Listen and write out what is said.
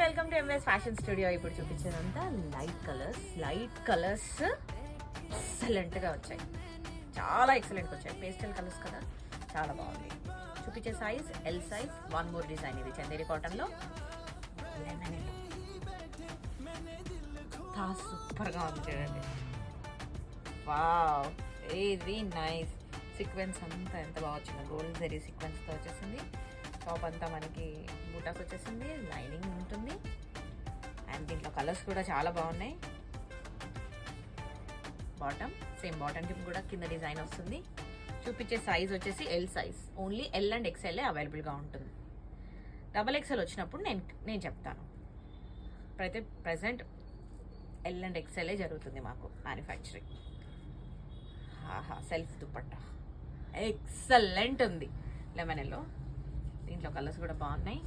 Welcome to MS fashion studio. ఇప్పుడు చూపించేదంతా light colours ఎక్సలెంట్గా వచ్చాయి, చాలా ఎక్సలెంట్గా వచ్చాయి. పేస్టల్ కలర్స్ కదా, చాలా బాగుంది. చూపించే size L size. One more design, ఇది చందేరి కాటన్లో సూపర్గా ఉంది చూడండి. Wow, very nice. సీక్వెన్స్ అంతా ఎంత బాగా వచ్చింది, గోల్డ్ జరీ సీక్వెన్స్తో వచ్చేసింది. టాప్ అంతా మనకి బూటాస్ వచ్చేసింది, లైనింగ్ ఉంటుంది. అండ్ దీంట్లో కలర్స్ కూడా చాలా బాగున్నాయి. బాటమ్ సేమ్ బాటమ్ టిప్ కూడా కింద డిజైన్ వస్తుంది. చూపించే సైజ్ వచ్చేసి L size. Only L and XL అవైలబుల్గా ఉంటుంది. డబల్ ఎక్స్ఎల్ వచ్చినప్పుడు నేను చెప్తాను. ఇప్పుడైతే ప్రజెంట్ ఎల్ అండ్ ఎక్స్ఎల్ఏ జరుగుతుంది మాకు మ్యానుఫ్యాక్చరింగ్. సెల్ఫ్ దుపట్టా ఎక్సలెంట్ ఉంది లెమన్ ఎల్లో. దీంట్లో కలర్స్ కూడా బాగున్నాయి.